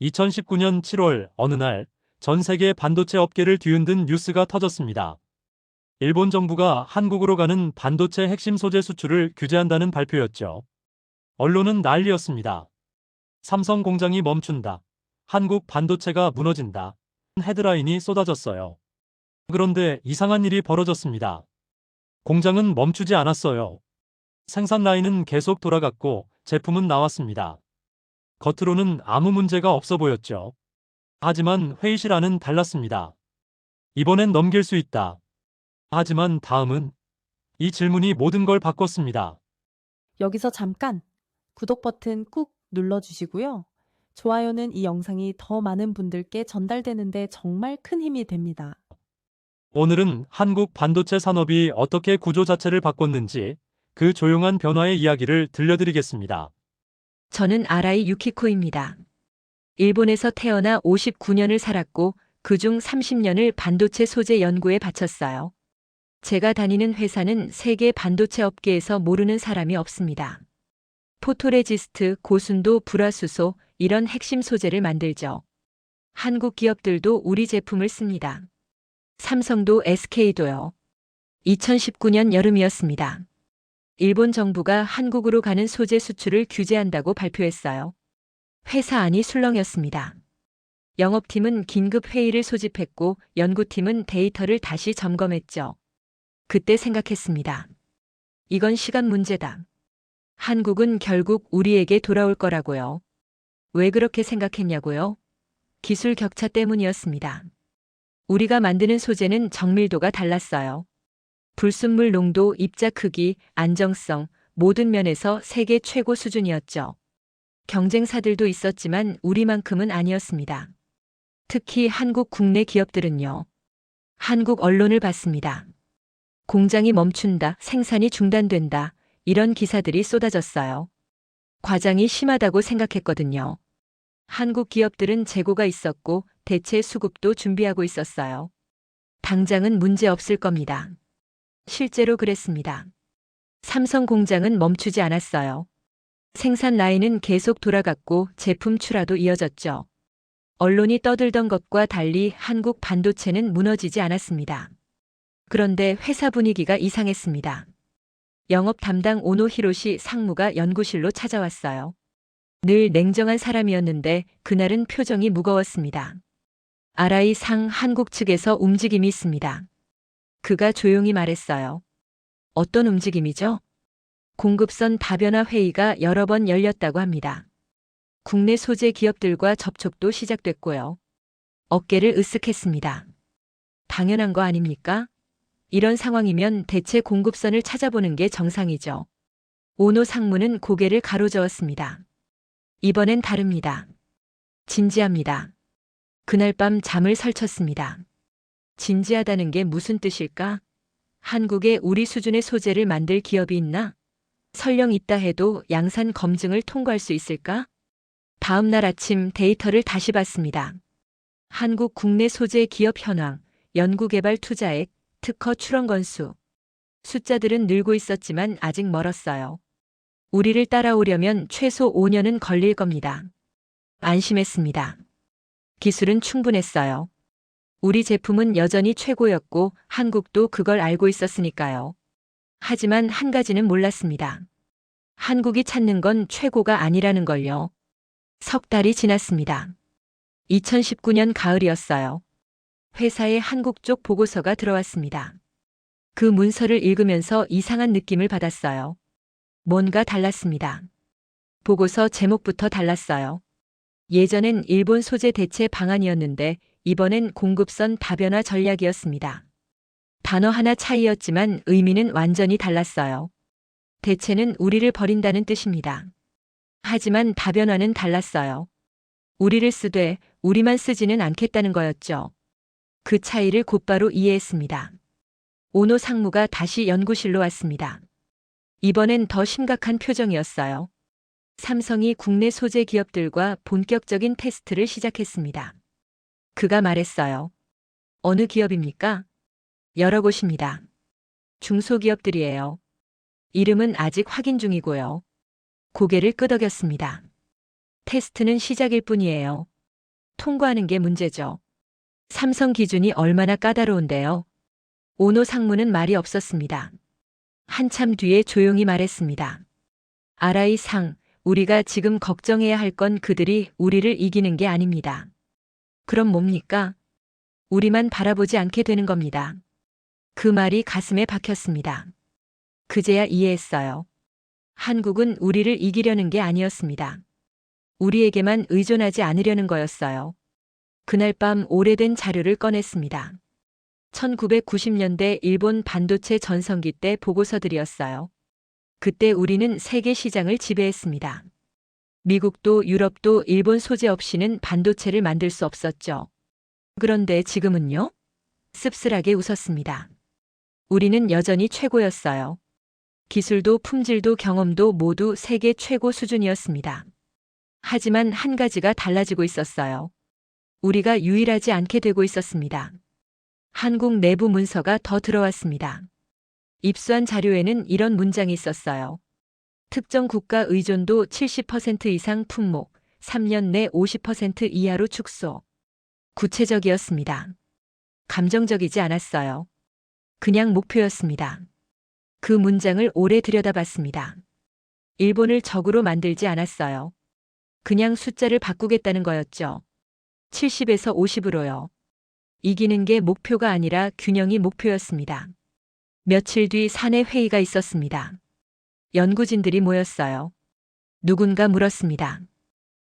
2019년 7월 어느 날 전 세계 반도체 업계를 뒤흔든 뉴스가 터졌습니다. 일본 정부가 한국으로 가는 반도체 핵심 소재 수출을 규제한다는 발표였죠. 언론은 난리였습니다. 삼성 공장이 멈춘다. 한국 반도체가 무너진다. 헤드라인이 쏟아졌어요. 그런데 이상한 일이 벌어졌습니다. 공장은 멈추지 않았어요. 생산 라인은 계속 돌아갔고 제품은 나왔습니다. 겉으로는 아무 문제가 없어 보였죠. 하지만 회의실 안은 달랐습니다. 이번엔 넘길 수 있다. 하지만 다음은? 이 질문이 모든 걸 바꿨습니다. 여기서 잠깐 구독 버튼 꾹 눌러주시고요. 좋아요는 이 영상이 더 많은 분들께 전달되는데 정말 큰 힘이 됩니다. 오늘은 한국 반도체 산업이 어떻게 구조 자체를 바꿨는지 그 조용한 변화의 이야기를 들려드리겠습니다. 저는 아라이 유키코입니다. 일본에서 태어나 59년을 살았고 그중 30년을 반도체 소재 연구에 바쳤어요. 제가 다니는 회사는 세계 반도체 업계에서 모르는 사람이 없습니다. 포토레지스트, 고순도, 불화수소 이런 핵심 소재를 만들죠. 한국 기업들도 우리 제품을 씁니다. 삼성도 SK도요. 2019년 여름이었습니다. 일본 정부가 한국으로 가는 소재 수출을 규제한다고 발표했어요. 회사 안이 술렁였습니다. 영업팀은 긴급 회의를 소집했고 연구팀은 데이터를 다시 점검했죠. 그때 생각했습니다. 이건 시간 문제다. 한국은 결국 우리에게 돌아올 거라고요. 왜 그렇게 생각했냐고요? 기술 격차 때문이었습니다. 우리가 만드는 소재는 정밀도가 달랐어요. 불순물 농도, 입자 크기, 안정성, 모든 면에서 세계 최고 수준이었죠. 경쟁사들도 있었지만 우리만큼은 아니었습니다. 특히 한국 국내 기업들은요. 한국 언론을 봤습니다. 공장이 멈춘다, 생산이 중단된다, 이런 기사들이 쏟아졌어요. 과장이 심하다고 생각했거든요. 한국 기업들은 재고가 있었고 대체 수급도 준비하고 있었어요. 당장은 문제 없을 겁니다. 실제로 그랬습니다. 삼성 공장은 멈추지 않았어요. 생산 라인은 계속 돌아갔고 제품 출하도 이어졌죠. 언론이 떠들던 것과 달리 한국 반도체는 무너지지 않았습니다. 그런데 회사 분위기가 이상했습니다. 영업 담당 오노 히로시 상무가 연구실로 찾아왔어요. 늘 냉정한 사람이었는데 그날은 표정이 무거웠습니다. 아라이 상 한국 측에서 움직임이 있습니다. 그가 조용히 말했어요. 어떤 움직임이죠? 공급선 다변화 회의가 여러 번 열렸다고 합니다. 국내 소재 기업들과 접촉도 시작됐고요. 어깨를 으쓱했습니다. 당연한 거 아닙니까? 이런 상황이면 대체 공급선을 찾아보는 게 정상이죠. 오노 상무는 고개를 가로저었습니다. 이번엔 다릅니다. 진지합니다. 그날 밤 잠을 설쳤습니다. 진지하다는 게 무슨 뜻일까? 한국에 우리 수준의 소재를 만들 기업이 있나? 설령 있다 해도 양산 검증을 통과할 수 있을까? 다음 날 아침 데이터를 다시 봤습니다. 한국 국내 소재 기업 현황, 연구개발 투자액, 특허 출원 건수. 숫자들은 늘고 있었지만 아직 멀었어요. 우리를 따라오려면 최소 5년은 걸릴 겁니다. 안심했습니다. 기술은 충분했어요. 우리 제품은 여전히 최고였고 한국도 그걸 알고 있었으니까요. 하지만 한 가지는 몰랐습니다. 한국이 찾는 건 최고가 아니라는 걸요. 석 달이 지났습니다. 2019년 가을이었어요. 회사에 한국 쪽 보고서가 들어왔습니다. 그 문서를 읽으면서 이상한 느낌을 받았어요. 뭔가 달랐습니다. 보고서 제목부터 달랐어요. 예전엔 일본 소재 대체 방안이었는데 이번엔 공급선 다변화 전략이었습니다. 단어 하나 차이였지만 의미는 완전히 달랐어요. 대체는 우리를 버린다는 뜻입니다. 하지만 다변화는 달랐어요. 우리를 쓰되 우리만 쓰지는 않겠다는 거였죠. 그 차이를 곧바로 이해했습니다. 오노 상무가 다시 연구실로 왔습니다. 이번엔 더 심각한 표정이었어요. 삼성이 국내 소재 기업들과 본격적인 테스트를 시작했습니다. 그가 말했어요. 어느 기업입니까? 여러 곳입니다. 중소기업들이에요. 이름은 아직 확인 중이고요. 고개를 끄덕였습니다. 테스트는 시작일 뿐이에요. 통과하는 게 문제죠. 삼성 기준이 얼마나 까다로운데요. 오노 상무는 말이 없었습니다. 한참 뒤에 조용히 말했습니다. 아라이 상, 우리가 지금 걱정해야 할 건 그들이 우리를 이기는 게 아닙니다. 그럼 뭡니까? 우리만 바라보지 않게 되는 겁니다. 그 말이 가슴에 박혔습니다. 그제야 이해했어요. 한국은 우리를 이기려는 게 아니었습니다. 우리에게만 의존하지 않으려는 거였어요. 그날 밤 오래된 자료를 꺼냈습니다. 1990년대 일본 반도체 전성기 때 보고서들이었어요. 그때 우리는 세계 시장을 지배했습니다. 미국도 유럽도 일본 소재 없이는 반도체를 만들 수 없었죠. 그런데 지금은요? 씁쓸하게 웃었습니다. 우리는 여전히 최고였어요. 기술도 품질도 경험도 모두 세계 최고 수준이었습니다. 하지만 한 가지가 달라지고 있었어요. 우리가 유일하지 않게 되고 있었습니다. 한국 내부 문서가 더 들어왔습니다. 입수한 자료에는 이런 문장이 있었어요. 특정 국가 의존도 70% 이상 품목, 3년 내 50% 이하로 축소. 구체적이었습니다. 감정적이지 않았어요. 그냥 목표였습니다. 그 문장을 오래 들여다봤습니다. 일본을 적으로 만들지 않았어요. 그냥 숫자를 바꾸겠다는 거였죠. 70에서 50으로요. 이기는 게 목표가 아니라 균형이 목표였습니다. 며칠 뒤 사내 회의가 있었습니다. 연구진들이 모였어요. 누군가 물었습니다.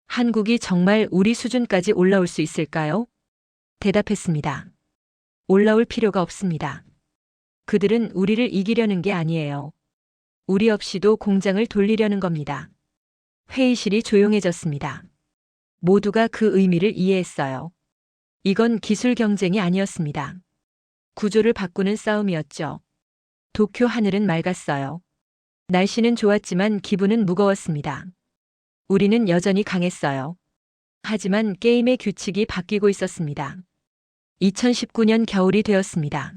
한국이 정말 우리 수준까지 올라올 수 있을까요? 대답했습니다. 올라올 필요가 없습니다. 그들은 우리를 이기려는 게 아니에요. 우리 없이도 공장을 돌리려는 겁니다. 회의실이 조용해졌습니다. 모두가 그 의미를 이해했어요. 이건 기술 경쟁이 아니었습니다. 구조를 바꾸는 싸움이었죠. 도쿄 하늘은 맑았어요. 날씨는 좋았지만 기분은 무거웠습니다. 우리는 여전히 강했어요. 하지만 게임의 규칙이 바뀌고 있었습니다. 2019년 겨울이 되었습니다.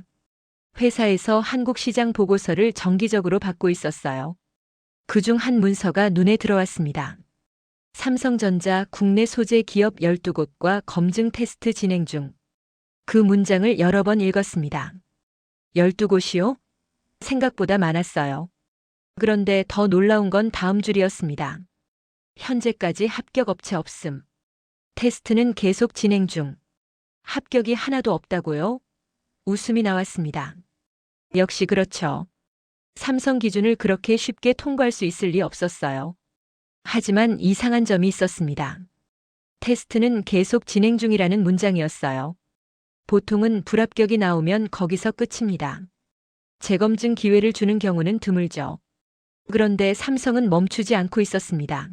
회사에서 한국 시장 보고서를 정기적으로 받고 있었어요. 그중 한 문서가 눈에 들어왔습니다. 삼성전자 국내 소재 기업 12곳과 검증 테스트 진행 중. 그 문장을 여러 번 읽었습니다. 12곳이요? 생각보다 많았어요. 그런데 더 놀라운 건 다음 줄이었습니다. 현재까지 합격 업체 없음. 테스트는 계속 진행 중. 합격이 하나도 없다고요? 웃음이 나왔습니다. 역시 그렇죠. 삼성 기준을 그렇게 쉽게 통과할 수 있을 리 없었어요. 하지만 이상한 점이 있었습니다. 테스트는 계속 진행 중이라는 문장이었어요. 보통은 불합격이 나오면 거기서 끝입니다. 재검증 기회를 주는 경우는 드물죠. 그런데 삼성은 멈추지 않고 있었습니다.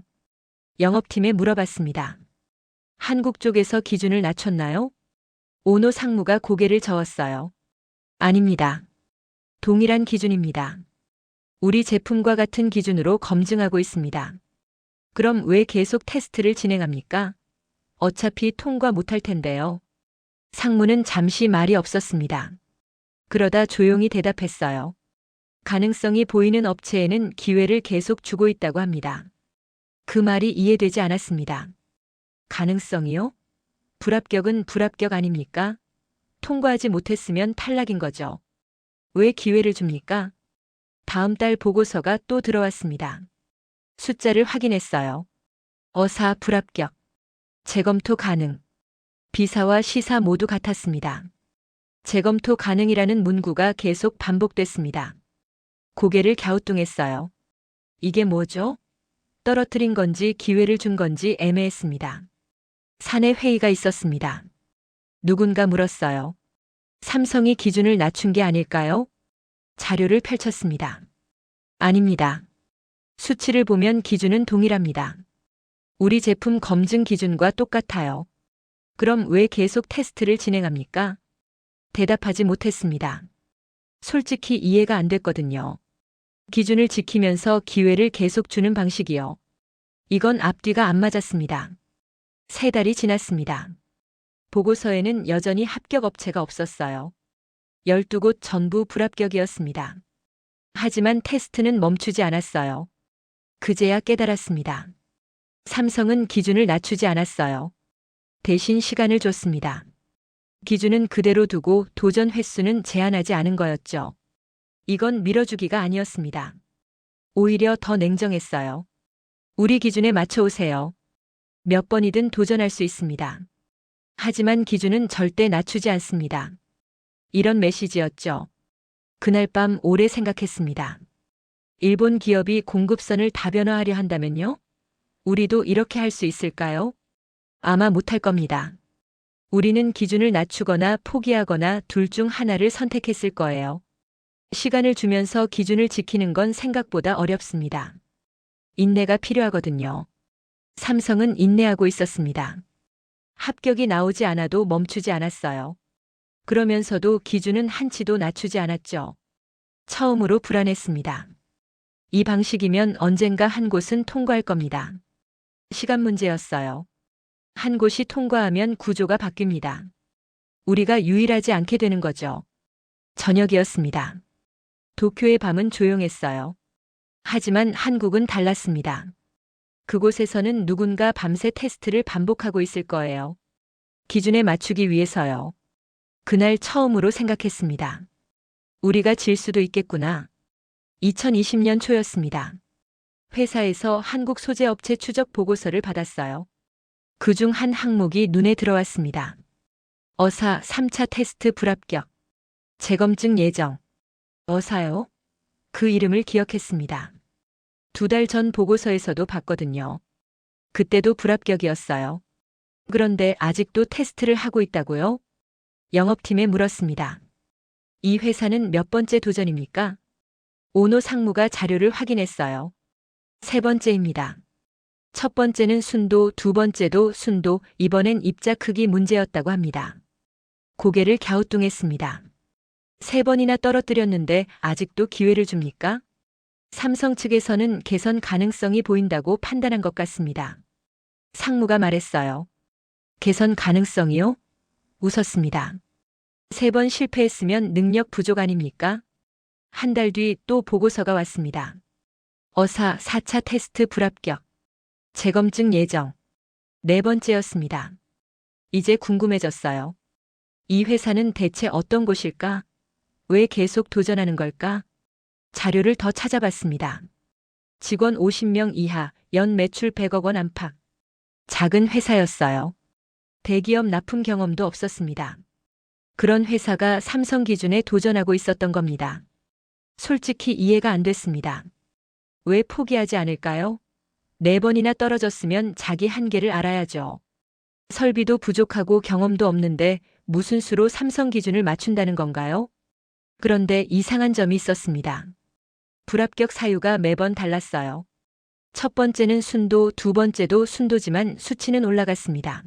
영업팀에 물어봤습니다. 한국 쪽에서 기준을 낮췄나요? 오노 상무가 고개를 저었어요. 아닙니다. 동일한 기준입니다. 우리 제품과 같은 기준으로 검증하고 있습니다. 그럼 왜 계속 테스트를 진행합니까? 어차피 통과 못할 텐데요. 상무는 잠시 말이 없었습니다. 그러다 조용히 대답했어요. 가능성이 보이는 업체에는 기회를 계속 주고 있다고 합니다. 그 말이 이해되지 않았습니다. 가능성이요? 불합격은 불합격 아닙니까? 통과하지 못했으면 탈락인 거죠. 왜 기회를 줍니까? 다음 달 보고서가 또 들어왔습니다. 숫자를 확인했어요. 어사 불합격. 재검토 가능. 비사와 시사 모두 같았습니다. 재검토 가능이라는 문구가 계속 반복됐습니다. 고개를 갸우뚱했어요. 이게 뭐죠? 떨어뜨린 건지 기회를 준 건지 애매했습니다. 사내 회의가 있었습니다. 누군가 물었어요. 삼성이 기준을 낮춘 게 아닐까요? 자료를 펼쳤습니다. 아닙니다. 수치를 보면 기준은 동일합니다. 우리 제품 검증 기준과 똑같아요. 그럼 왜 계속 테스트를 진행합니까? 대답하지 못했습니다. 솔직히 이해가 안 됐거든요. 기준을 지키면서 기회를 계속 주는 방식이요. 이건 앞뒤가 안 맞았습니다. 3달이 지났습니다. 보고서에는 여전히 합격 업체가 없었어요. 12곳 전부 불합격이었습니다. 하지만 테스트는 멈추지 않았어요. 그제야 깨달았습니다. 삼성은 기준을 낮추지 않았어요. 대신 시간을 줬습니다. 기준은 그대로 두고 도전 횟수는 제한하지 않은 거였죠. 이건 밀어주기가 아니었습니다. 오히려 더 냉정했어요. 우리 기준에 맞춰 오세요. 몇 번이든 도전할 수 있습니다. 하지만 기준은 절대 낮추지 않습니다. 이런 메시지였죠. 그날 밤 오래 생각했습니다. 일본 기업이 공급선을 다변화하려 한다면요? 우리도 이렇게 할 수 있을까요? 아마 못할 겁니다. 우리는 기준을 낮추거나 포기하거나 둘 중 하나를 선택했을 거예요. 시간을 주면서 기준을 지키는 건 생각보다 어렵습니다. 인내가 필요하거든요. 삼성은 인내하고 있었습니다. 합격이 나오지 않아도 멈추지 않았어요. 그러면서도 기준은 한치도 낮추지 않았죠. 처음으로 불안했습니다. 이 방식이면 언젠가 한 곳은 통과할 겁니다. 시간 문제였어요. 한 곳이 통과하면 구조가 바뀝니다. 우리가 유일하지 않게 되는 거죠. 저녁이었습니다. 도쿄의 밤은 조용했어요. 하지만 한국은 달랐습니다. 그곳에서는 누군가 밤새 테스트를 반복하고 있을 거예요. 기준에 맞추기 위해서요. 그날 처음으로 생각했습니다. 우리가 질 수도 있겠구나. 2020년 초였습니다. 회사에서 한국 소재업체 추적 보고서를 받았어요. 그중 한 항목이 눈에 들어왔습니다. 어사 3차 테스트 불합격. 재검증 예정. 어사요? 그 이름을 기억했습니다. 2달 전 보고서에서도 봤거든요. 그때도 불합격이었어요. 그런데 아직도 테스트를 하고 있다고요? 영업팀에 물었습니다. 이 회사는 몇 번째 도전입니까? 오노 상무가 자료를 확인했어요. 3번째입니다. 첫 번째는 순도, 두 번째도 순도, 이번엔 입자 크기 문제였다고 합니다. 고개를 갸우뚱했습니다. 3번이나 떨어뜨렸는데 아직도 기회를 줍니까? 삼성 측에서는 개선 가능성이 보인다고 판단한 것 같습니다. 상무가 말했어요. 개선 가능성이요? 웃었습니다. 3번 실패했으면 능력 부족 아닙니까? 한 달 뒤 또 보고서가 왔습니다. 어사 4차 테스트 불합격. 재검증 예정. 4번째였습니다. 이제 궁금해졌어요. 이 회사는 대체 어떤 곳일까? 왜 계속 도전하는 걸까? 자료를 더 찾아봤습니다. 직원 50명 이하, 연 매출 100억 원 안팎. 작은 회사였어요. 대기업 납품 경험도 없었습니다. 그런 회사가 삼성 기준에 도전하고 있었던 겁니다. 솔직히 이해가 안 됐습니다. 왜 포기하지 않을까요? 4번이나 떨어졌으면 자기 한계를 알아야죠. 설비도 부족하고 경험도 없는데 무슨 수로 삼성 기준을 맞춘다는 건가요? 그런데 이상한 점이 있었습니다. 불합격 사유가 매번 달랐어요. 첫 번째는 순도, 두 번째도 순도지만 수치는 올라갔습니다.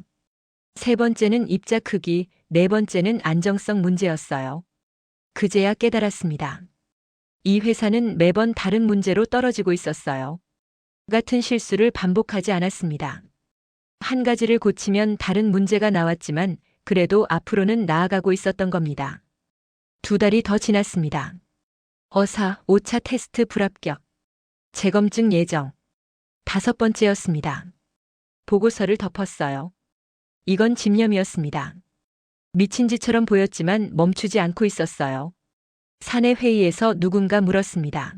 3번째는 입자 크기, 4번째는 안정성 문제였어요. 그제야 깨달았습니다. 이 회사는 매번 다른 문제로 떨어지고 있었어요. 같은 실수를 반복하지 않았습니다. 한 가지를 고치면 다른 문제가 나왔지만 그래도 앞으로는 나아가고 있었던 겁니다. 2달이 더 지났습니다. 어사 5차 테스트 불합격. 재검증 예정. 5번째였습니다. 보고서를 덮었어요. 이건 집념이었습니다. 미친 짓처럼 보였지만 멈추지 않고 있었어요. 사내 회의에서 누군가 물었습니다.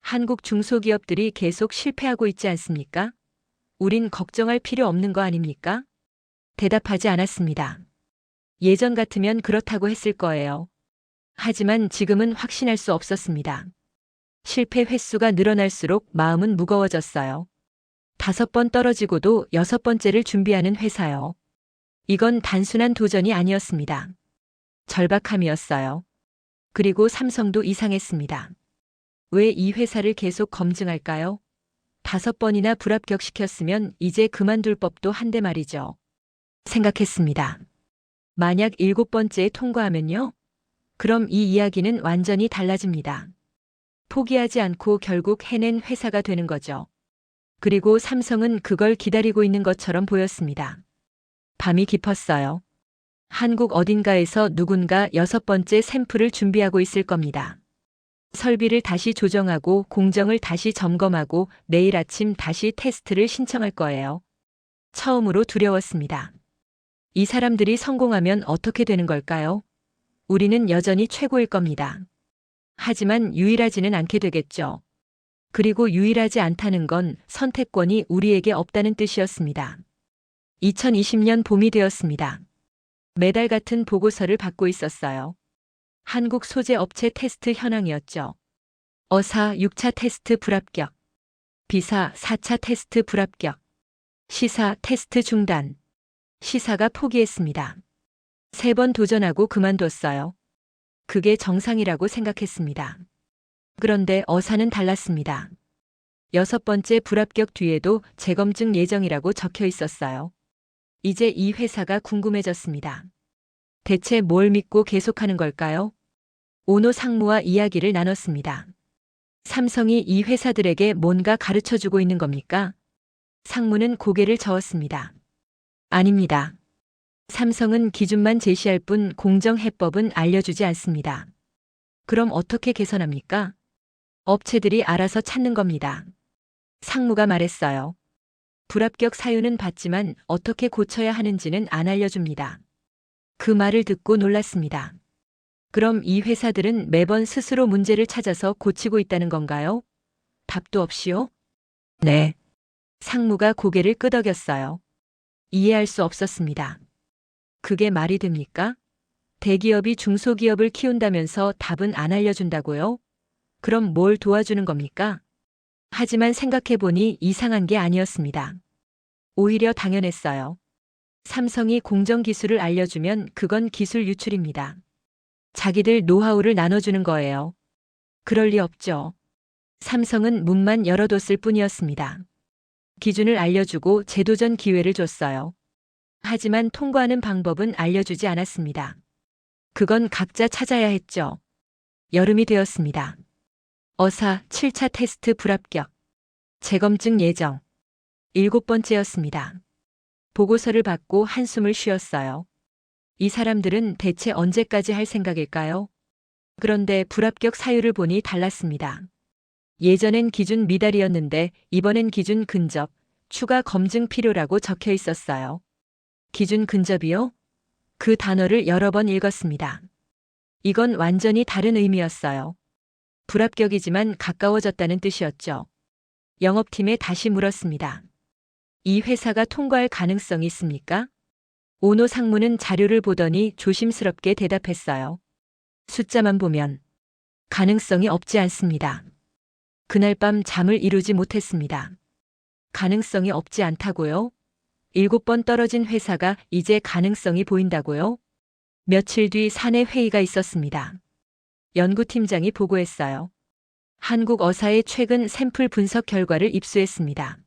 한국 중소기업들이 계속 실패하고 있지 않습니까? 우린 걱정할 필요 없는 거 아닙니까? 대답하지 않았습니다. 예전 같으면 그렇다고 했을 거예요. 하지만 지금은 확신할 수 없었습니다. 실패 횟수가 늘어날수록 마음은 무거워졌어요. 5번 떨어지고도 6번째를 준비하는 회사요. 이건 단순한 도전이 아니었습니다. 절박함이었어요. 그리고 삼성도 이상했습니다. 왜 이 회사를 계속 검증할까요? 5번이나 불합격시켰으면 이제 그만둘 법도 한데 말이죠. 생각했습니다. 만약 7번째에 통과하면요? 그럼 이 이야기는 완전히 달라집니다. 포기하지 않고 결국 해낸 회사가 되는 거죠. 그리고 삼성은 그걸 기다리고 있는 것처럼 보였습니다. 밤이 깊었어요. 한국 어딘가에서 누군가 6번째 샘플을 준비하고 있을 겁니다. 설비를 다시 조정하고 공정을 다시 점검하고 내일 아침 다시 테스트를 신청할 거예요. 처음으로 두려웠습니다. 이 사람들이 성공하면 어떻게 되는 걸까요? 우리는 여전히 최고일 겁니다. 하지만 유일하지는 않게 되겠죠. 그리고 유일하지 않다는 건 선택권이 우리에게 없다는 뜻이었습니다. 2020년 봄이 되었습니다. 매달 같은 보고서를 받고 있었어요. 한국 소재 업체 테스트 현황이었죠. 어사 6차 테스트 불합격. 비사 4차 테스트 불합격. 시사 테스트 중단. 시사가 포기했습니다. 3번 도전하고 그만뒀어요. 그게 정상이라고 생각했습니다. 그런데 어사는 달랐습니다. 6번째 불합격 뒤에도 재검증 예정이라고 적혀 있었어요. 이제 이 회사가 궁금해졌습니다. 대체 뭘 믿고 계속하는 걸까요? 오노 상무와 이야기를 나눴습니다. 삼성이 이 회사들에게 뭔가 가르쳐주고 있는 겁니까? 상무는 고개를 저었습니다. 아닙니다. 삼성은 기준만 제시할 뿐 공정해법은 알려주지 않습니다. 그럼 어떻게 개선합니까? 업체들이 알아서 찾는 겁니다. 상무가 말했어요. 불합격 사유는 봤지만 어떻게 고쳐야 하는지는 안 알려줍니다. 그 말을 듣고 놀랐습니다. 그럼 이 회사들은 매번 스스로 문제를 찾아서 고치고 있다는 건가요? 답도 없이요? 네. 상무가 고개를 끄덕였어요. 이해할 수 없었습니다. 그게 말이 됩니까? 대기업이 중소기업을 키운다면서 답은 안 알려준다고요? 그럼 뭘 도와주는 겁니까? 하지만 생각해보니 이상한 게 아니었습니다. 오히려 당연했어요. 삼성이 공정기술을 알려주면 그건 기술 유출입니다. 자기들 노하우를 나눠주는 거예요. 그럴 리 없죠. 삼성은 문만 열어뒀을 뿐이었습니다. 기준을 알려주고 재도전 기회를 줬어요. 하지만 통과하는 방법은 알려주지 않았습니다. 그건 각자 찾아야 했죠. 여름이 되었습니다. 어사 7차 테스트 불합격. 재검증 예정. 7번째였습니다. 보고서를 받고 한숨을 쉬었어요. 이 사람들은 대체 언제까지 할 생각일까요? 그런데 불합격 사유를 보니 달랐습니다. 예전엔 기준 미달이었는데 이번엔 기준 근접, 추가 검증 필요라고 적혀 있었어요. 기준 근접이요? 그 단어를 여러 번 읽었습니다. 이건 완전히 다른 의미였어요. 불합격이지만 가까워졌다는 뜻이었죠. 영업팀에 다시 물었습니다. 이 회사가 통과할 가능성이 있습니까? 오노 상무는 자료를 보더니 조심스럽게 대답했어요. 숫자만 보면 가능성이 없지 않습니다. 그날 밤 잠을 이루지 못했습니다. 가능성이 없지 않다고요? 7번 떨어진 회사가 이제 가능성이 보인다고요? 며칠 뒤 사내 회의가 있었습니다. 연구팀장이 보고했어요. 한국 어사의 최근 샘플 분석 결과를 입수했습니다.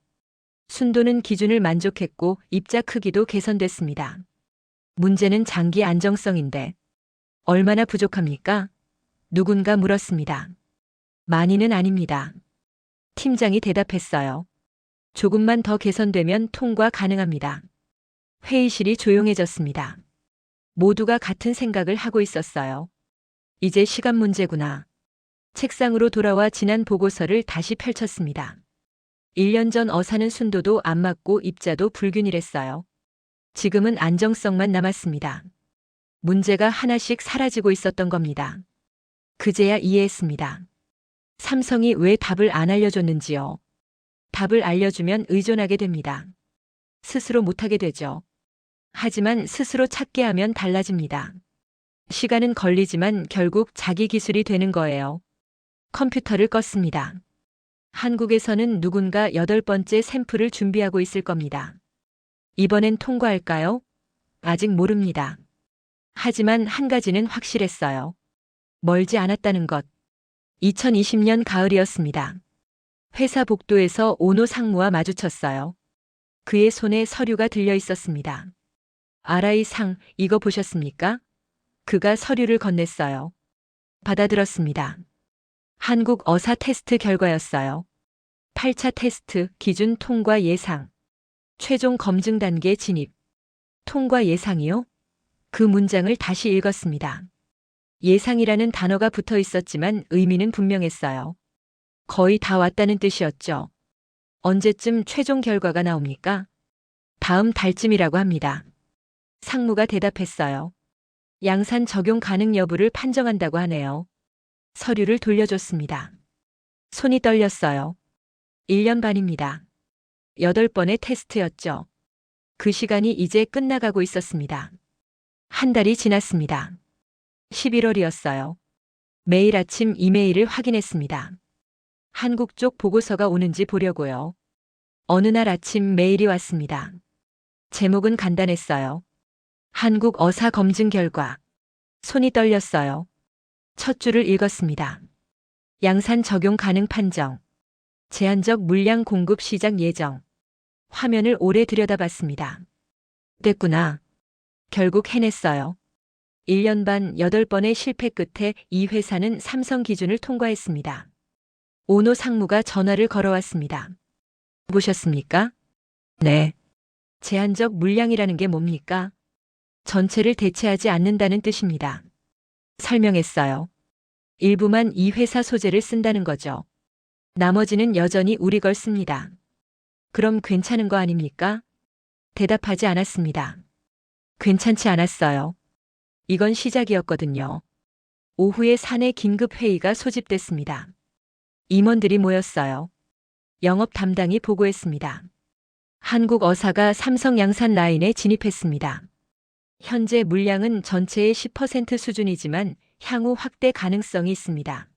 순도는 기준을 만족했고 입자 크기도 개선됐습니다. 문제는 장기 안정성인데 얼마나 부족합니까? 누군가 물었습니다. 많이는 아닙니다. 팀장이 대답했어요. 조금만 더 개선되면 통과 가능합니다. 회의실이 조용해졌습니다. 모두가 같은 생각을 하고 있었어요. 이제 시간 문제구나. 책상으로 돌아와 지난 보고서를 다시 펼쳤습니다. 1년 전 어사는 순도도 안 맞고 입자도 불균일했어요. 지금은 안정성만 남았습니다. 문제가 하나씩 사라지고 있었던 겁니다. 그제야 이해했습니다. 삼성이 왜 답을 안 알려줬는지요. 답을 알려주면 의존하게 됩니다. 스스로 못하게 되죠. 하지만 스스로 찾게 하면 달라집니다. 시간은 걸리지만 결국 자기 기술이 되는 거예요. 컴퓨터를 껐습니다. 한국에서는 누군가 8번째 샘플을 준비하고 있을 겁니다. 이번엔 통과할까요? 아직 모릅니다. 하지만 한 가지는 확실했어요. 멀지 않았다는 것. 2020년 가을이었습니다. 회사 복도에서 오노 상무와 마주쳤어요. 그의 손에 서류가 들려 있었습니다. 아라이 상, 이거 보셨습니까? 그가 서류를 건넸어요. 받아들었습니다. 한국 어사 테스트 결과였어요. 8차 테스트 기준 통과 예상. 최종 검증 단계 진입. 통과 예상이요? 그 문장을 다시 읽었습니다. 예상이라는 단어가 붙어 있었지만 의미는 분명했어요. 거의 다 왔다는 뜻이었죠. 언제쯤 최종 결과가 나옵니까? 다음 달쯤이라고 합니다. 상무가 대답했어요. 양산 적용 가능 여부를 판정한다고 하네요. 서류를 돌려줬습니다. 손이 떨렸어요. 1년 반입니다. 8번의 테스트였죠. 그 시간이 이제 끝나가고 있었습니다. 한 달이 지났습니다. 11월이었어요. 매일 아침 이메일을 확인했습니다. 한국 쪽 보고서가 오는지 보려고요. 어느 날 아침 메일이 왔습니다. 제목은 간단했어요. 한국 어사 검증 결과. 손이 떨렸어요. 첫 줄을 읽었습니다. 양산 적용 가능 판정. 제한적 물량 공급 시작 예정. 화면을 오래 들여다봤습니다. 됐구나. 결국 해냈어요. 1년 반 8번의 실패 끝에 이 회사는 삼성 기준을 통과했습니다. 오노 상무가 전화를 걸어왔습니다. 보셨습니까? 네. 제한적 물량이라는 게 뭡니까? 전체를 대체하지 않는다는 뜻입니다. 설명했어요. 일부만 이 회사 소재를 쓴다는 거죠. 나머지는 여전히 우리 걸 씁니다. 그럼 괜찮은 거 아닙니까? 대답하지 않았습니다. 괜찮지 않았어요. 이건 시작이었거든요. 오후에 사내 긴급 회의가 소집됐습니다. 임원들이 모였어요. 영업 담당이 보고했습니다. 한국 어사가 삼성 양산 라인에 진입했습니다. 현재 물량은 전체의 10% 수준이지만 향후 확대 가능성이 있습니다.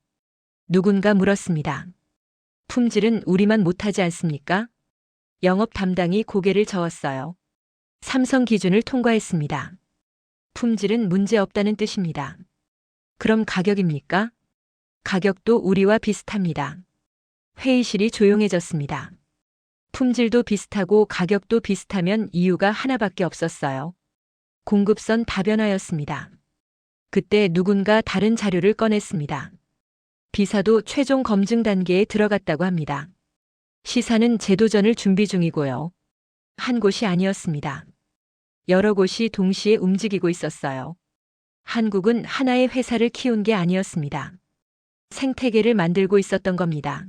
누군가 물었습니다. 품질은 우리만 못하지 않습니까? 영업 담당이 고개를 저었어요. 삼성 기준을 통과했습니다. 품질은 문제 없다는 뜻입니다. 그럼 가격입니까? 가격도 우리와 비슷합니다. 회의실이 조용해졌습니다. 품질도 비슷하고 가격도 비슷하면 이유가 하나밖에 없었어요. 공급선 다변화였습니다. 그때 누군가 다른 자료를 꺼냈습니다. 비사도 최종 검증 단계에 들어갔다고 합니다. 시사는 재도전을 준비 중이고요. 한 곳이 아니었습니다. 여러 곳이 동시에 움직이고 있었어요. 한국은 하나의 회사를 키운 게 아니었습니다. 생태계를 만들고 있었던 겁니다.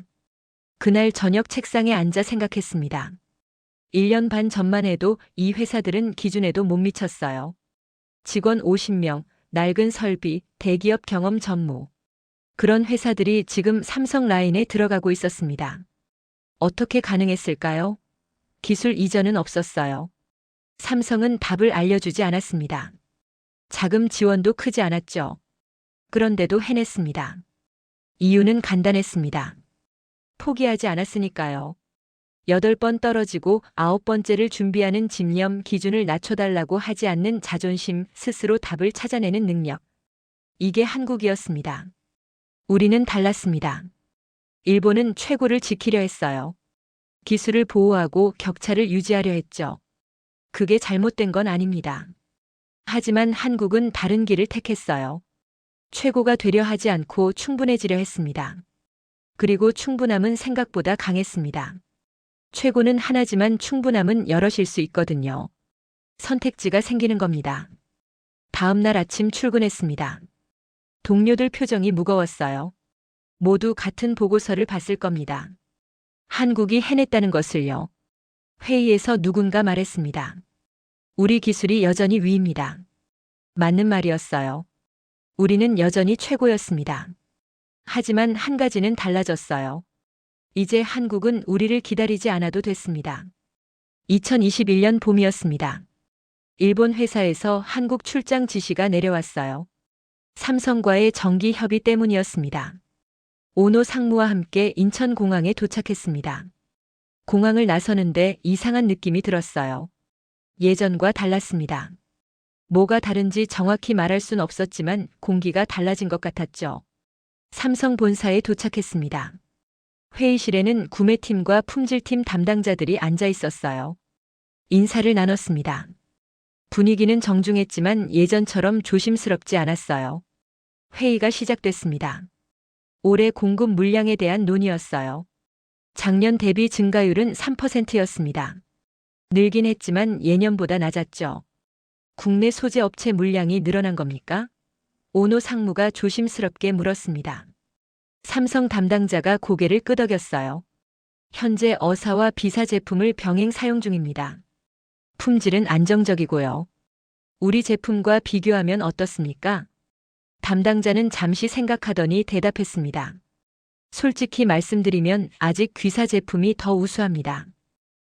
그날 저녁 책상에 앉아 생각했습니다. 1년 반 전만 해도 이 회사들은 기준에도 못 미쳤어요. 직원 50명, 낡은 설비, 대기업 경험 전무. 그런 회사들이 지금 삼성 라인에 들어가고 있었습니다. 어떻게 가능했을까요? 기술 이전은 없었어요. 삼성은 답을 알려주지 않았습니다. 자금 지원도 크지 않았죠. 그런데도 해냈습니다. 이유는 간단했습니다. 포기하지 않았으니까요. 8번 떨어지고 9번째를 준비하는 집념, 기준을 낮춰달라고 하지 않는 자존심, 스스로 답을 찾아내는 능력. 이게 한국이었습니다. 우리는 달랐습니다. 일본은 최고를 지키려 했어요. 기술을 보호하고 격차를 유지하려 했죠. 그게 잘못된 건 아닙니다. 하지만 한국은 다른 길을 택했어요. 최고가 되려 하지 않고 충분해지려 했습니다. 그리고 충분함은 생각보다 강했습니다. 최고는 하나지만 충분함은 여럿일 수 있거든요. 선택지가 생기는 겁니다. 다음 날 아침 출근했습니다. 동료들 표정이 무거웠어요. 모두 같은 보고서를 봤을 겁니다. 한국이 해냈다는 것을요. 회의에서 누군가 말했습니다. 우리 기술이 여전히 위입니다. 맞는 말이었어요. 우리는 여전히 최고였습니다. 하지만 한 가지는 달라졌어요. 이제 한국은 우리를 기다리지 않아도 됐습니다. 2021년 봄이었습니다. 일본 회사에서 한국 출장 지시가 내려왔어요. 삼성과의 정기 협의 때문이었습니다. 오노 상무와 함께 인천공항에 도착했습니다. 공항을 나서는데 이상한 느낌이 들었어요. 예전과 달랐습니다. 뭐가 다른지 정확히 말할 순 없었지만 공기가 달라진 것 같았죠. 삼성 본사에 도착했습니다. 회의실에는 구매팀과 품질팀 담당자들이 앉아 있었어요. 인사를 나눴습니다. 분위기는 정중했지만 예전처럼 조심스럽지 않았어요. 회의가 시작됐습니다. 올해 공급 물량에 대한 논의였어요. 작년 대비 증가율은 3%였습니다. 늘긴 했지만 예년보다 낮았죠. 국내 소재 업체 물량이 늘어난 겁니까? 오노 상무가 조심스럽게 물었습니다. 삼성 담당자가 고개를 끄덕였어요. 현재 어사와 비사 제품을 병행 사용 중입니다. 품질은 안정적이고요. 우리 제품과 비교하면 어떻습니까? 담당자는 잠시 생각하더니 대답했습니다. 솔직히 말씀드리면 아직 귀사 제품이 더 우수합니다.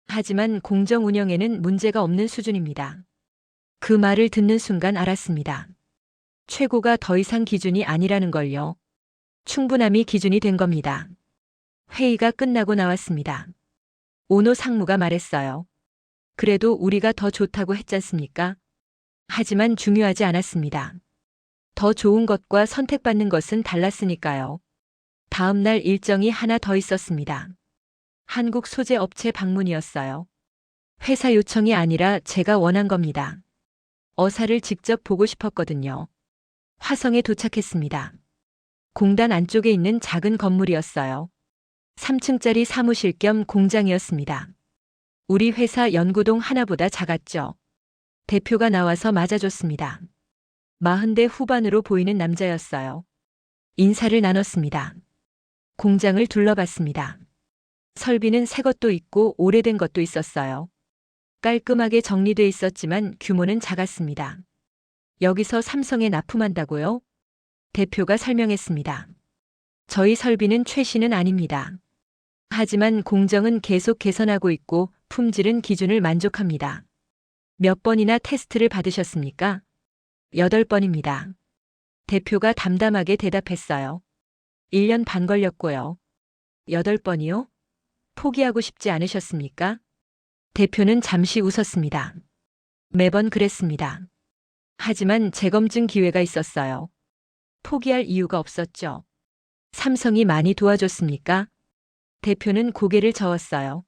하지만 공정 운영에는 문제가 없는 수준입니다. 그 말을 듣는 순간 알았습니다. 최고가 더 이상 기준이 아니라는 걸요. 충분함이 기준이 된 겁니다. 회의가 끝나고 나왔습니다. 오노 상무가 말했어요. 그래도 우리가 더 좋다고 했잖습니까? 하지만 중요하지 않았습니다. 더 좋은 것과 선택받는 것은 달랐으니까요. 다음 날 일정이 하나 더 있었습니다. 한국 소재 업체 방문이었어요. 회사 요청이 아니라 제가 원한 겁니다. 어사를 직접 보고 싶었거든요. 화성에 도착했습니다. 공단 안쪽에 있는 작은 건물이었어요. 3층짜리 사무실 겸 공장이었습니다. 우리 회사 연구동 하나보다 작았죠. 대표가 나와서 맞아줬습니다. 40대 후반으로 보이는 남자였어요. 인사를 나눴습니다. 공장을 둘러봤습니다. 설비는 새 것도 있고 오래된 것도 있었어요. 깔끔하게 정리돼 있었지만 규모는 작았습니다. 여기서 삼성에 납품한다고요? 대표가 설명했습니다. 저희 설비는 최신은 아닙니다. 하지만 공정은 계속 개선하고 있고 품질은 기준을 만족합니다. 몇 번이나 테스트를 받으셨습니까? 8번입니다. 대표가 담담하게 대답했어요. 1년 반 걸렸고요. 8번이요? 포기하고 싶지 않으셨습니까? 대표는 잠시 웃었습니다. 매번 그랬습니다. 하지만 재검증 기회가 있었어요. 포기할 이유가 없었죠. 삼성이 많이 도와줬습니까? 대표는 고개를 저었어요.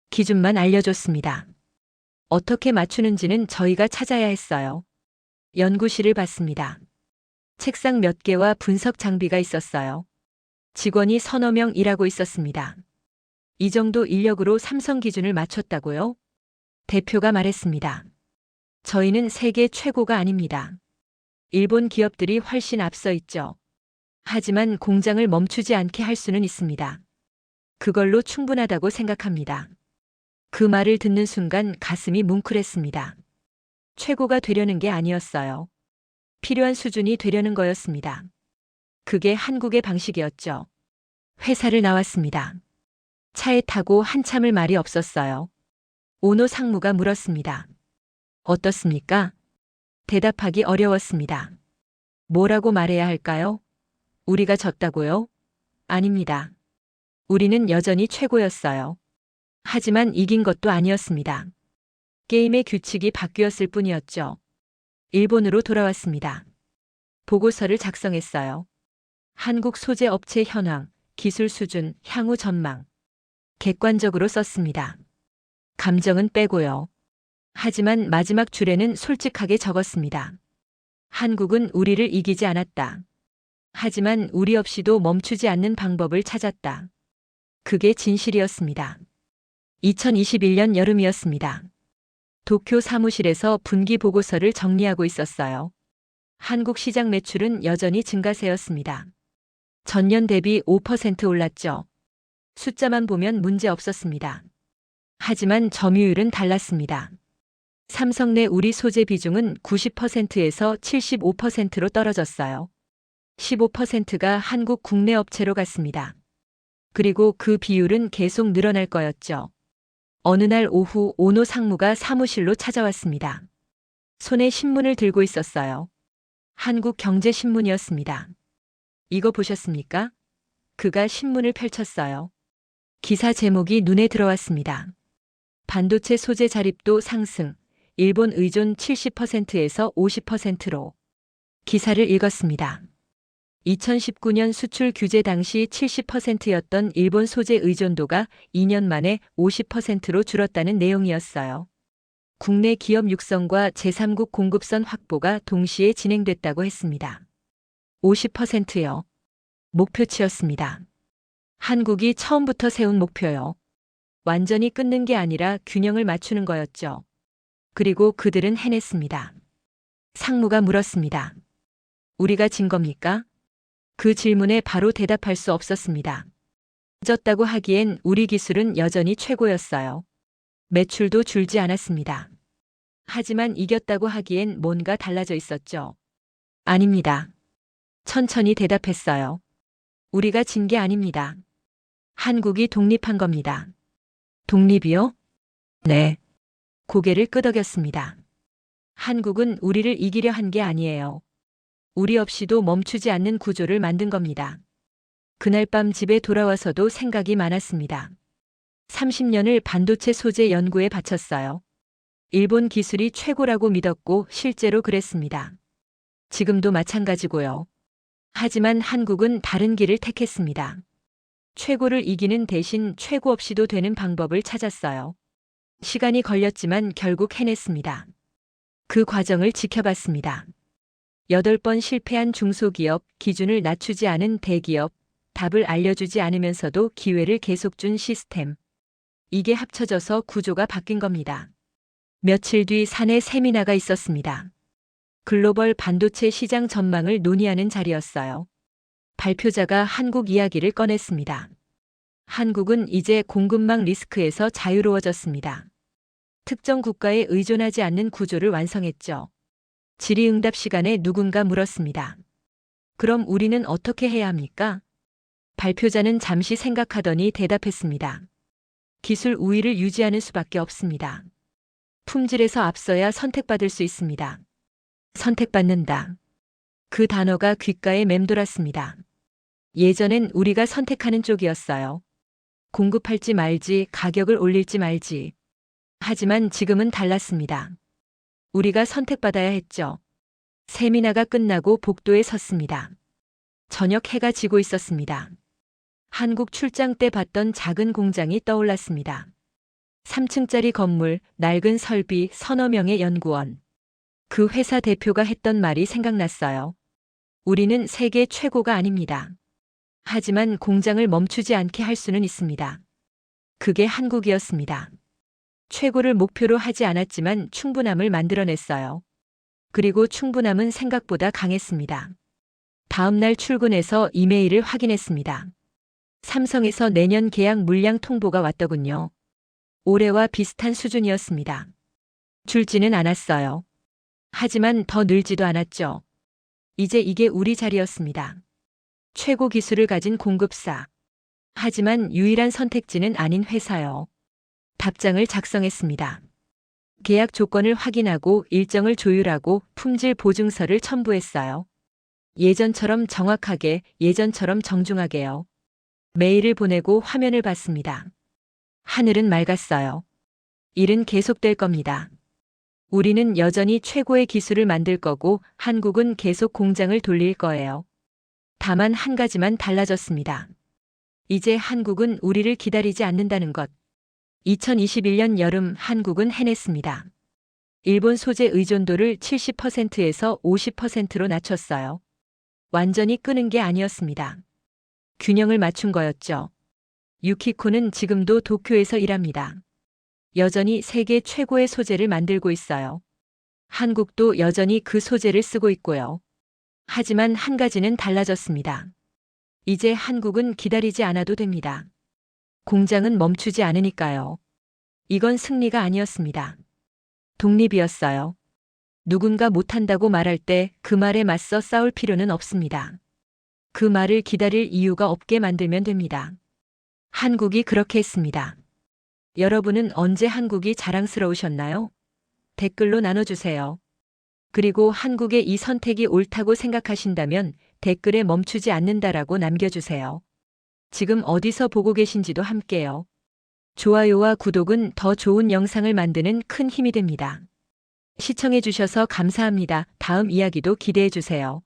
기준만 알려줬습니다. 어떻게 맞추는지는 저희가 찾아야 했어요. 연구실을 봤습니다. 책상 몇 개와 분석 장비가 있었어요. 직원이 서너 명 일하고 있었습니다. 이 정도 인력으로 삼성 기준을 맞췄다고요? 대표가 말했습니다. 저희는 세계 최고가 아닙니다. 일본 기업들이 훨씬 앞서 있죠. 하지만 공장을 멈추지 않게 할 수는 있습니다. 그걸로 충분하다고 생각합니다. 그 말을 듣는 순간 가슴이 뭉클했습니다. 최고가 되려는 게 아니었어요. 필요한 수준이 되려는 거였습니다. 그게 한국의 방식이었죠. 회사를 나왔습니다. 차에 타고 한참을 말이 없었어요. 오노 상무가 물었습니다. 어떻습니까? 대답하기 어려웠습니다. 뭐라고 말해야 할까요? 우리가 졌다고요? 아닙니다. 우리는 여전히 최고였어요. 하지만 이긴 것도 아니었습니다. 게임의 규칙이 바뀌었을 뿐이었죠. 일본으로 돌아왔습니다. 보고서를 작성했어요. 한국 소재 업체 현황, 기술 수준, 향후 전망. 객관적으로 썼습니다. 감정은 빼고요. 하지만 마지막 줄에는 솔직하게 적었습니다. 한국은 우리를 이기지 않았다. 하지만 우리 없이도 멈추지 않는 방법을 찾았다. 그게 진실이었습니다. 2021년 여름이었습니다. 도쿄 사무실에서 분기 보고서를 정리하고 있었어요. 한국 시장 매출은 여전히 증가세였습니다. 전년 대비 5% 올랐죠. 숫자만 보면 문제 없었습니다. 하지만 점유율은 달랐습니다. 삼성 내 우리 소재 비중은 90%에서 75%로 떨어졌어요. 15%가 한국 국내 업체로 갔습니다. 그리고 그 비율은 계속 늘어날 거였죠. 어느 날 오후 오노 상무가 사무실로 찾아왔습니다. 손에 신문을 들고 있었어요. 한국경제신문이었습니다. 이거 보셨습니까? 그가 신문을 펼쳤어요. 기사 제목이 눈에 들어왔습니다. 반도체 소재 자립도 상승, 일본 의존 70%에서 50%로. 기사를 읽었습니다. 2019년 수출 규제 당시 70%였던 일본 소재 의존도가 2년 만에 50%로 줄었다는 내용이었어요. 국내 기업 육성과 제3국 공급선 확보가 동시에 진행됐다고 했습니다. 50%요. 목표치였습니다. 한국이 처음부터 세운 목표요. 완전히 끊는 게 아니라 균형을 맞추는 거였죠. 그리고 그들은 해냈습니다. 상무가 물었습니다. 우리가 진 겁니까? 그 질문에 바로 대답할 수 없었습니다. 졌다고 하기엔 우리 기술은 여전히 최고였어요. 매출도 줄지 않았습니다. 하지만 이겼다고 하기엔 뭔가 달라져 있었죠. 아닙니다. 천천히 대답했어요. 우리가 진 게 아닙니다. 한국이 독립한 겁니다. 독립이요? 네. 고개를 끄덕였습니다. 한국은 우리를 이기려 한 게 아니에요. 우리 없이도 멈추지 않는 구조를 만든 겁니다. 그날 밤 집에 돌아와서도 생각이 많았습니다. 30년을 반도체 소재 연구에 바쳤어요. 일본 기술이 최고라고 믿었고 실제로 그랬습니다. 지금도 마찬가지고요. 하지만 한국은 다른 길을 택했습니다. 최고를 이기는 대신 최고 없이도 되는 방법을 찾았어요. 시간이 걸렸지만 결국 해냈습니다. 그 과정을 지켜봤습니다. 8번 실패한 중소기업, 기준을 낮추지 않은 대기업, 답을 알려주지 않으면서도 기회를 계속 준 시스템. 이게 합쳐져서 구조가 바뀐 겁니다. 며칠 뒤 사내 세미나가 있었습니다. 글로벌 반도체 시장 전망을 논의하는 자리였어요. 발표자가 한국 이야기를 꺼냈습니다. 한국은 이제 공급망 리스크에서 자유로워졌습니다. 특정 국가에 의존하지 않는 구조를 완성했죠. 질의응답 시간에 누군가 물었습니다. 그럼 우리는 어떻게 해야 합니까? 발표자는 잠시 생각하더니 대답했습니다. 기술 우위를 유지하는 수밖에 없습니다. 품질에서 앞서야 선택받을 수 있습니다. 선택받는다. 그 단어가 귓가에 맴돌았습니다. 예전엔 우리가 선택하는 쪽이었어요. 공급할지 말지, 가격을 올릴지 말지. 하지만 지금은 달랐습니다. 우리가 선택받아야 했죠. 세미나가 끝나고 복도에 섰습니다. 저녁 해가 지고 있었습니다. 한국 출장 때 봤던 작은 공장이 떠올랐습니다. 3층짜리 건물, 낡은 설비, 서너 명의 연구원. 그 회사 대표가 했던 말이 생각났어요. 우리는 세계 최고가 아닙니다. 하지만 공장을 멈추지 않게 할 수는 있습니다. 그게 한국이었습니다. 최고를 목표로 하지 않았지만 충분함을 만들어냈어요. 그리고 충분함은 생각보다 강했습니다. 다음 날 출근해서 이메일을 확인했습니다. 삼성에서 내년 계약 물량 통보가 왔더군요. 올해와 비슷한 수준이었습니다. 줄지는 않았어요. 하지만 더 늘지도 않았죠. 이제 이게 우리 자리였습니다. 최고 기술을 가진 공급사. 하지만 유일한 선택지는 아닌 회사요. 답장을 작성했습니다. 계약 조건을 확인하고 일정을 조율하고 품질 보증서를 첨부했어요. 예전처럼 정확하게, 예전처럼 정중하게요. 메일을 보내고 화면을 봤습니다. 하늘은 맑았어요. 일은 계속될 겁니다. 우리는 여전히 최고의 기술을 만들 거고 한국은 계속 공장을 돌릴 거예요. 다만 한 가지만 달라졌습니다. 이제 한국은 우리를 기다리지 않는다는 것. 2021년 여름 한국은 해냈습니다. 일본 소재 의존도를 70%에서 50%로 낮췄어요. 완전히 끄는 게 아니었습니다. 균형을 맞춘 거였죠. 유키코는 지금도 도쿄에서 일합니다. 여전히 세계 최고의 소재를 만들고 있어요. 한국도 여전히 그 소재를 쓰고 있고요. 하지만 한 가지는 달라졌습니다. 이제 한국은 기다리지 않아도 됩니다. 공장은 멈추지 않으니까요. 이건 승리가 아니었습니다. 독립이었어요. 누군가 못한다고 말할 때 그 말에 맞서 싸울 필요는 없습니다. 그 말을 기다릴 이유가 없게 만들면 됩니다. 한국이 그렇게 했습니다. 여러분은 언제 한국이 자랑스러우셨나요? 댓글로 나눠주세요. 그리고 한국의 이 선택이 옳다고 생각하신다면 댓글에 멈추지 않는다라고 남겨주세요. 지금 어디서 보고 계신지도 함께요. 좋아요와 구독은 더 좋은 영상을 만드는 큰 힘이 됩니다. 시청해주셔서 감사합니다. 다음 이야기도 기대해주세요.